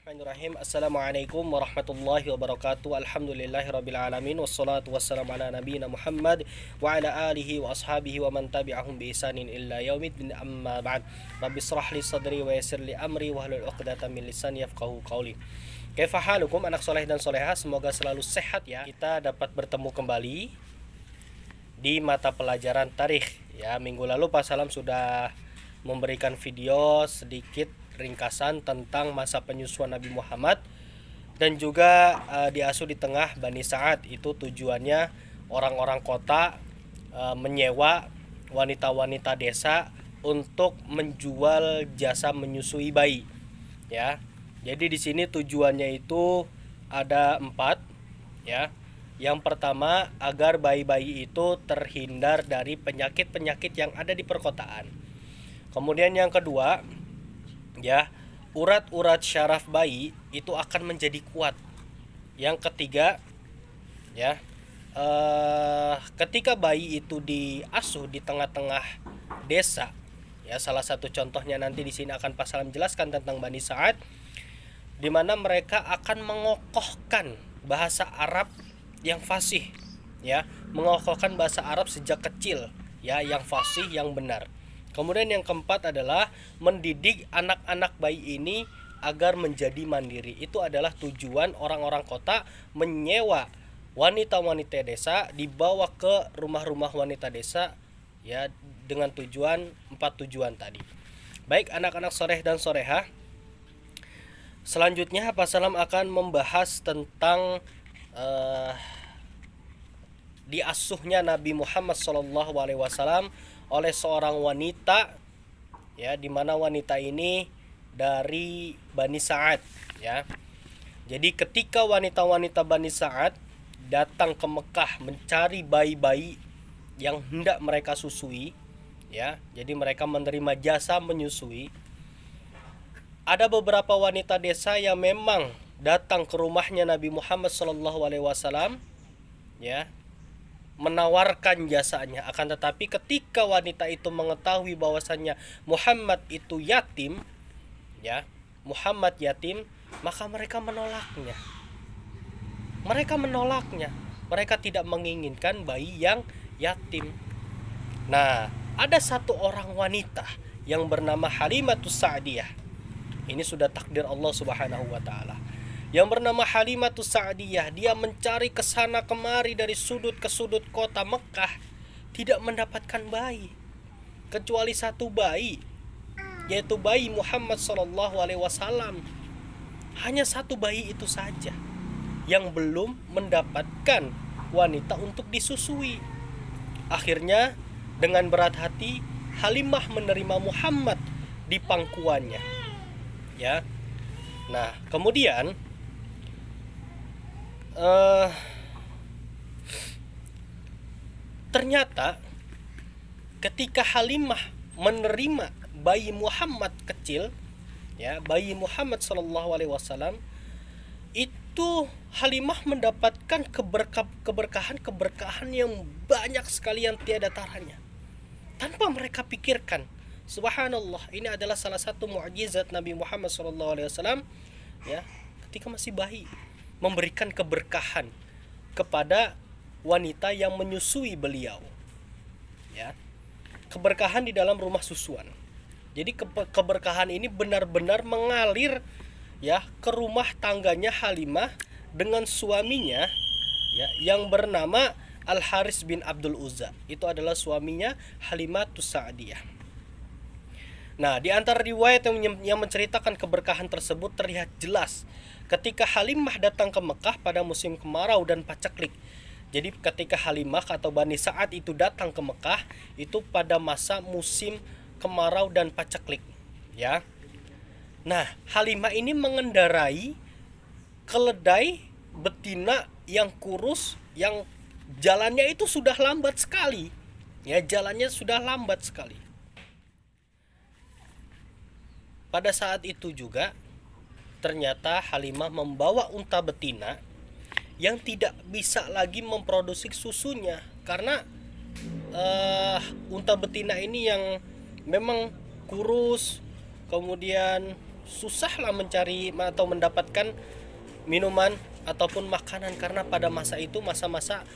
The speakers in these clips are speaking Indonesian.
Bismillahirrahmanirrahim. Assalamualaikum warahmatullahi wabarakatuh. Alhamdulillahirrabbilalamin. Wassalatu wassalamu ala nabiyina Muhammad wa ala alihi wa ashabihi wa man tabi'ahum bi ihsanin illa yaumiddin, amma ba'd. Rabbi israh li sadri wa yassir li amri wa hlul 'uqdatam min lisani yafqahu qawli. Kaifa halukum anak soleh dan soleha, semoga selalu sehat ya. Kita dapat bertemu kembali di mata pelajaran tarikh ya. Minggu lalu Pak Salam sudah memberikan video sedikit ringkasan tentang masa penyusuan Nabi Muhammad dan juga diasuh di tengah Bani Sa'ad. Itu tujuannya orang-orang kota menyewa wanita-wanita desa untuk menjual jasa menyusui bayi ya. Jadi di sini tujuannya itu ada 4 ya. Yang pertama, agar bayi-bayi itu terhindar dari penyakit-penyakit yang ada di perkotaan. Kemudian yang kedua ya, urat-urat syaraf bayi itu akan menjadi kuat. Yang ketiga ya, ketika bayi itu diasuh di tengah-tengah desa ya, salah satu contohnya nanti di sini akan Pak Salam jelaskan tentang Bani Sa'ad, di mana mereka akan mengokohkan bahasa Arab yang fasih ya, mengokohkan bahasa Arab sejak kecil ya, yang fasih, yang benar. Kemudian yang keempat adalah mendidik anak-anak bayi ini agar menjadi mandiri. Itu adalah tujuan orang-orang kota menyewa wanita-wanita desa, dibawa ke rumah-rumah wanita desa ya, dengan tujuan 4 tujuan tadi. Baik anak-anak soleh dan soleha, selanjutnya Pak Salam akan membahas tentang diasuhnya Nabi Muhammad SAW oleh seorang wanita ya, di mana wanita ini dari Bani Sa'ad ya. Jadi ketika wanita-wanita Bani Sa'ad datang ke Mekah mencari bayi-bayi yang hendak mereka susui ya, jadi mereka menerima jasa menyusui. Ada beberapa wanita desa yang memang datang ke rumahnya Nabi Muhammad SAW ya, menawarkan jasanya. Akan tetapi ketika wanita itu mengetahui bahwasannya Muhammad itu yatim ya, Muhammad yatim, maka mereka menolaknya. Mereka tidak menginginkan bayi yang yatim. Nah, ada satu orang wanita yang bernama Halimatus Sa'diyah. Ini sudah takdir Allah Subhanahu wa taala. Yang bernama Halimatus Sa'diyah, dia mencari kesana kemari dari sudut ke sudut kota Mekah, tidak mendapatkan bayi kecuali satu bayi, yaitu bayi Muhammad SAW. Hanya satu bayi itu saja yang belum mendapatkan wanita untuk disusui. Akhirnya dengan berat hati Halimah menerima Muhammad di pangkuannya ya. Nah kemudian ternyata ketika Halimah menerima bayi Muhammad kecil ya, bayi Muhammad SAW, itu Halimah mendapatkan keberkahan yang banyak sekali yang tiada taranya tanpa mereka pikirkan. Subhanallah, ini adalah salah satu mukjizat Nabi Muhammad SAW ya, ketika masih bayi, memberikan keberkahan kepada wanita yang menyusui beliau ya, keberkahan di dalam rumah susuan. Jadi keberkahan ini benar-benar mengalir ya ke rumah tangganya Halimah dengan suaminya ya, yang bernama Al Haris bin Abdul Uzza. Itu adalah suaminya Halimatus Sa'diyah. Nah, di antara riwayat yang menceritakan keberkahan tersebut terlihat jelas ketika Halimah datang ke Mekah pada musim kemarau dan paceklik. Jadi ketika Halimah atau Bani Sa'ad itu datang ke Mekah itu pada masa musim kemarau dan paceklik ya. Nah, Halimah ini mengendarai keledai betina yang kurus, yang jalannya itu sudah lambat sekali ya, jalannya sudah lambat sekali. Pada saat itu juga ternyata Halimah membawa unta betina yang tidak bisa lagi memproduksi susunya, karena unta betina ini yang memang kurus, kemudian susahlah mencari atau mendapatkan minuman ataupun makanan, karena pada masa itu masa-masa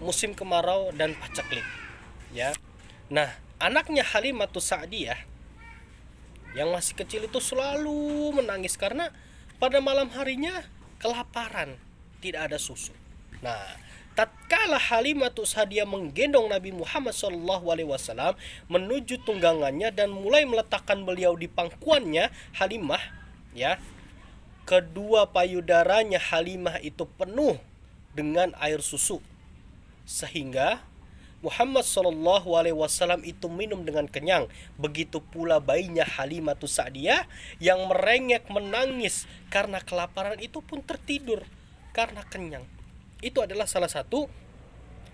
musim kemarau dan paceklik, ya. Nah, anaknya Halimatus Sa'diyah yang masih kecil itu selalu menangis karena pada malam harinya kelaparan, tidak ada susu. Nah, tatkala Halimatus Sa'diyah menggendong Nabi Muhammad SAW menuju tunggangannya dan mulai meletakkan beliau di pangkuannya Halimah, ya, kedua payudaranya Halimah itu penuh dengan air susu, sehingga Muhammad SAW itu minum dengan kenyang. Begitu pula bayinya Halimatus Sa'diyah yang merengek menangis karena kelaparan itu pun tertidur karena kenyang. Itu adalah salah satu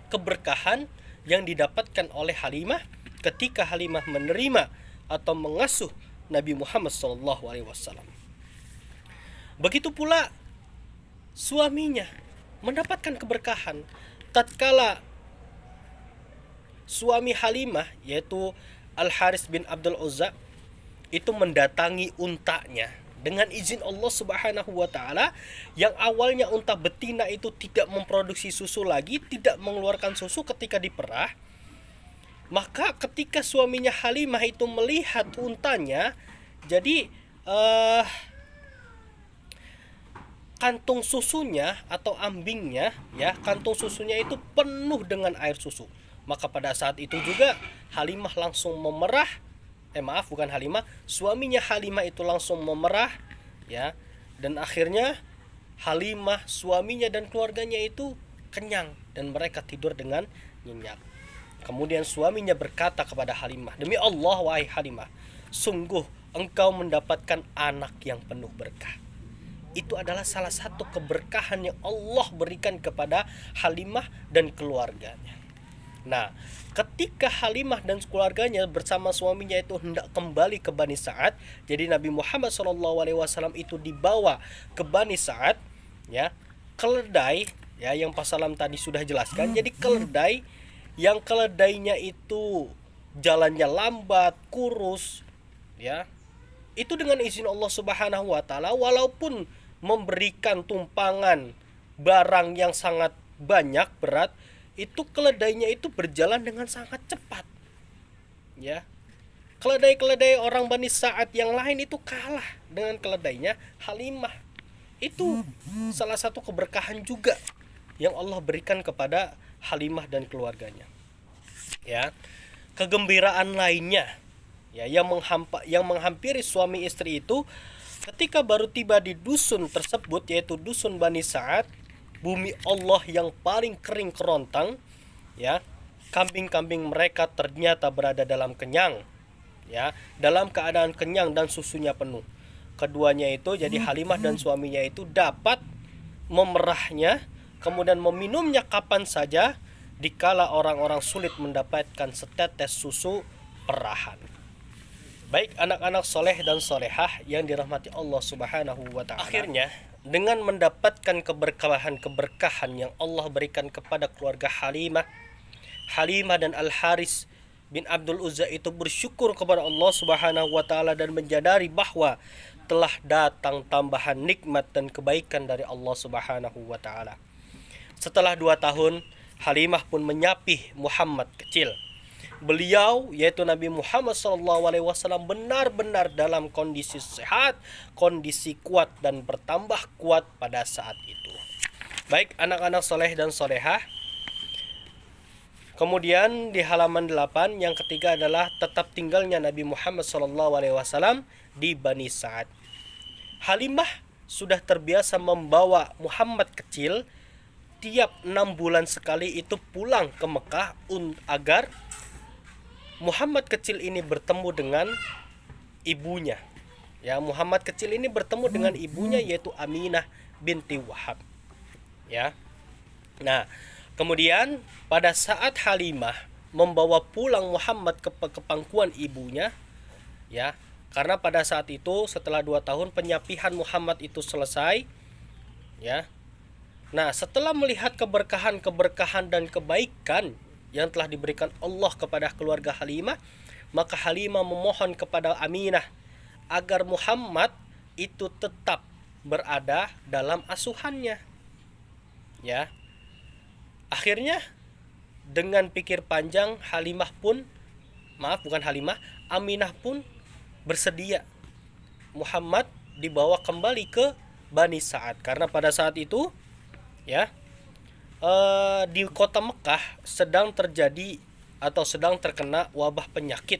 keberkahan yang didapatkan oleh Halimah ketika Halimah menerima atau mengasuh Nabi Muhammad SAW. Begitu pula suaminya mendapatkan keberkahan tatkala suami Halimah, yaitu Al-Haris bin Abdul Uzza, itu mendatangi untanya dengan izin Allah Subhanahu wa taala. Yang awalnya unta betina itu tidak memproduksi susu lagi, tidak mengeluarkan susu ketika diperah. Maka ketika suaminya Halimah itu melihat untanya, jadi kantung susunya atau ambingnya, ya, kantung susunya itu penuh dengan air susu. Maka pada saat itu juga Halimah langsung memerah, suaminya Halimah itu langsung memerah, ya, dan akhirnya Halimah, suaminya dan keluarganya itu kenyang dan mereka tidur dengan nyenyak. Kemudian suaminya berkata kepada Halimah, "Demi Allah, wahai Halimah, sungguh engkau mendapatkan anak yang penuh berkah." Itu adalah salah satu keberkahan yang Allah berikan kepada Halimah dan keluarganya. Nah, ketika Halimah dan keluarganya bersama suaminya itu hendak kembali ke Bani Sa'ad, jadi Nabi Muhammad SAW itu dibawa ke Bani Sa'ad, ya, keledai, ya, yang Pak Salam tadi sudah jelaskan. Jadi keledai yang keledainya itu jalannya lambat, kurus, ya, itu dengan izin Allah Subhanahu wa taala, walaupun memberikan tumpangan barang yang sangat banyak, berat, itu keledainya itu berjalan dengan sangat cepat, ya. Keledai-keledai orang Bani Sa'ad yang lain itu kalah dengan keledainya Halimah. Itu salah satu keberkahan juga yang Allah berikan kepada Halimah dan keluarganya, ya. Kegembiraan lainnya, ya, yang menghampiri suami istri itu ketika baru tiba di dusun tersebut, yaitu dusun Bani Sa'ad, bumi Allah yang paling kering kerontang, ya. Kambing-kambing mereka ternyata berada dalam kenyang, ya, dalam keadaan kenyang dan susunya penuh. Keduanya itu, jadi Halimah dan suaminya itu dapat memerahnya, kemudian meminumnya kapan saja dikala orang-orang sulit mendapatkan setetes susu perahan. Baik anak-anak soleh dan solehah yang dirahmati Allah Subhanahu wa ta'ala, akhirnya dengan mendapatkan keberkahan yang Allah berikan kepada keluarga Halimah dan Al-Haris bin Abdul Uzza itu bersyukur kepada Allah Subhanahu wa taala dan menyadari bahwa telah datang tambahan nikmat dan kebaikan dari Allah Subhanahu wa taala. Setelah 2 tahun, Halimah pun menyapih Muhammad kecil. Beliau, yaitu Nabi Muhammad SAW, benar-benar dalam kondisi sehat, kondisi kuat dan bertambah kuat pada saat itu. Baik anak-anak soleh dan solehah, kemudian di halaman 8 yang ketiga adalah tetap tinggalnya Nabi Muhammad SAW di Bani Sa'ad. Halimah sudah terbiasa membawa Muhammad kecil tiap 6 bulan sekali itu pulang ke Mekah agar Muhammad kecil ini bertemu dengan ibunya. Ya, Muhammad kecil ini bertemu dengan ibunya, yaitu Aminah binti Wahab. Ya. Nah, kemudian pada saat Halimah membawa pulang Muhammad ke pangkuan ibunya, ya, karena pada saat itu setelah 2 tahun penyapihan Muhammad itu selesai, ya. Nah, setelah melihat keberkahan dan kebaikan yang telah diberikan Allah kepada keluarga Halimah, maka Halimah memohon kepada Aminah agar Muhammad itu tetap berada dalam asuhannya. Ya. Akhirnya dengan pikir panjang Aminah pun bersedia Muhammad dibawa kembali ke Bani Sa'ad, karena pada saat itu ya di kota Mekah sedang terjadi atau sedang terkena wabah penyakit.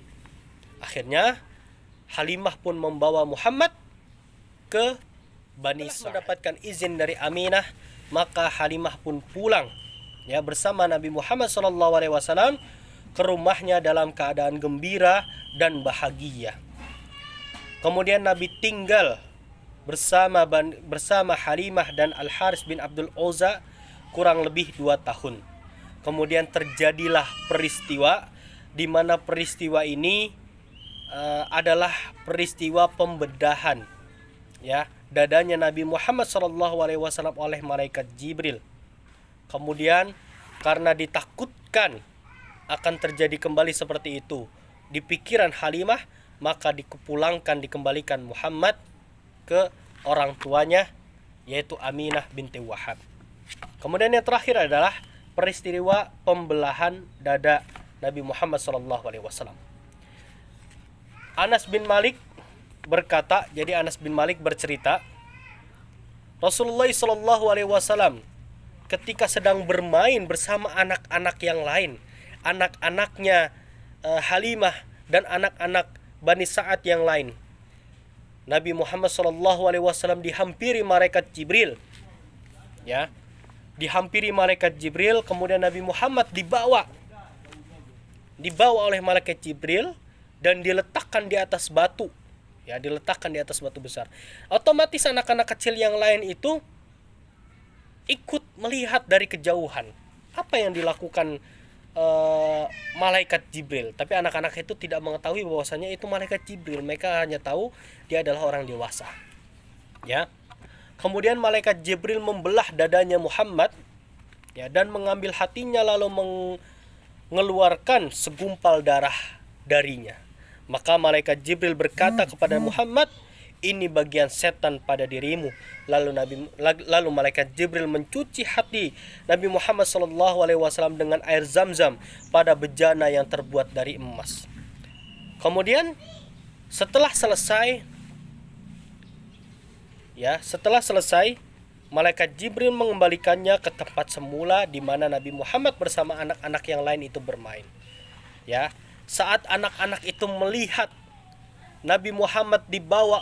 Akhirnya Halimah pun membawa Muhammad ke Bani Sa'ad. Mendapatkan izin dari Aminah, maka Halimah pun pulang ya bersama Nabi Muhammad SAW ke rumahnya dalam keadaan gembira dan bahagia. Kemudian Nabi tinggal bersama Halimah dan Al-Haris bin Abdul Uzza kurang lebih 2 tahun. Kemudian terjadilah peristiwa di mana peristiwa ini adalah peristiwa pembedahan ya dadanya Nabi Muhammad SAW oleh malaikat Jibril. Kemudian karena ditakutkan akan terjadi kembali seperti itu di pikiran Halimah, maka dikembalikan Muhammad ke orang tuanya, yaitu Aminah binti Wahab. Kemudian yang terakhir adalah peristiwa pembelahan dada Nabi Muhammad SAW. Anas bin Malik bercerita, Rasulullah SAW ketika sedang bermain bersama anak-anak yang lain, anak-anaknya Halimah dan anak-anak Bani Sa'ad yang lain, Nabi Muhammad SAW dihampiri malaikat Jibril. Ya, dihampiri malaikat Jibril, kemudian Nabi Muhammad dibawa oleh malaikat Jibril dan diletakkan di atas batu. Ya, diletakkan di atas batu besar. Otomatis anak-anak kecil yang lain itu ikut melihat dari kejauhan apa yang dilakukan malaikat Jibril, tapi anak-anak itu tidak mengetahui bahwasanya itu malaikat Jibril. Mereka hanya tahu dia adalah orang dewasa. Ya. Kemudian malaikat Jibril membelah dadanya Muhammad ya dan mengambil hatinya lalu mengeluarkan segumpal darah darinya. Maka malaikat Jibril berkata kepada Muhammad, "Ini bagian setan pada dirimu." Lalu malaikat Jibril mencuci hati Nabi Muhammad SAW dengan air Zam-Zam pada bejana yang terbuat dari emas. Kemudian setelah selesai, malaikat Jibril mengembalikannya ke tempat semula di mana Nabi Muhammad bersama anak-anak yang lain itu bermain. Ya, saat anak-anak itu melihat Nabi Muhammad dibawa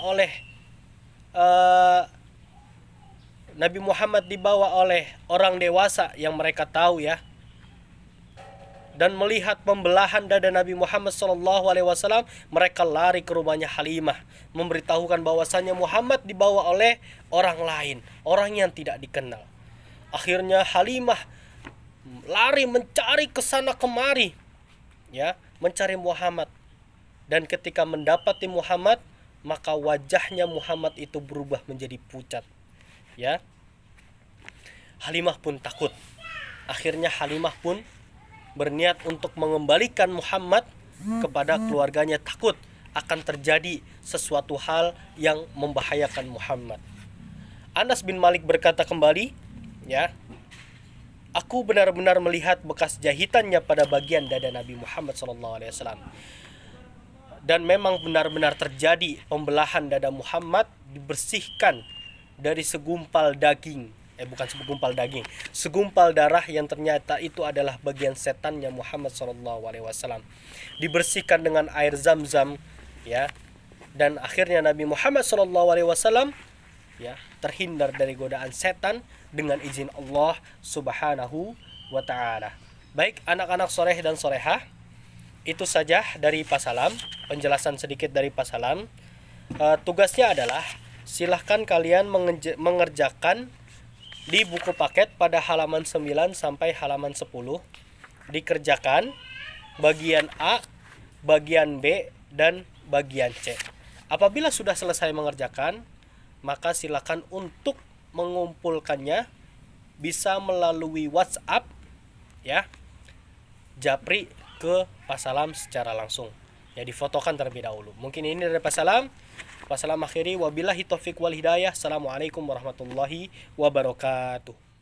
oleh orang dewasa yang mereka tahu ya, dan melihat pembelahan dada Nabi Muhammad SAW, mereka lari ke rumahnya Halimah, memberitahukan bahwasannya Muhammad dibawa oleh orang lain, orang yang tidak dikenal. Akhirnya Halimah lari mencari kesana kemari, ya, mencari Muhammad. Dan ketika mendapati Muhammad, maka wajahnya Muhammad itu berubah menjadi pucat. Ya, Halimah pun takut. Akhirnya Halimah pun berniat untuk mengembalikan Muhammad kepada keluarganya, takut akan terjadi sesuatu hal yang membahayakan Muhammad. Anas bin Malik berkata kembali, ya, aku benar-benar melihat bekas jahitannya pada bagian dada Nabi Muhammad SAW. Dan memang benar-benar terjadi pembelahan dada Muhammad, dibersihkan dari segumpal darah yang ternyata itu adalah bagian setannya Muhammad SAW. Dibersihkan dengan air Zam-Zam, ya, dan akhirnya Nabi Muhammad SAW ya terhindar dari godaan setan dengan izin Allah Subhanahu wa Ta'ala. Baik anak-anak soleh dan solehah, itu saja dari Pasalam, penjelasan sedikit dari Pasalam. Tugasnya adalah silahkan kalian mengerjakan di buku paket pada halaman 9 sampai halaman 10. Dikerjakan bagian A, bagian B, dan bagian C. Apabila sudah selesai mengerjakan, maka silakan untuk mengumpulkannya bisa melalui WhatsApp, ya, japri ke Pasalam secara langsung. Ya, difotokan terlebih dahulu. Mungkin ini dari Pasalam. Wassalam akhiri wabillahi taufiq wal hidayah. Assalamualaikum warahmatullahi wabarakatuh.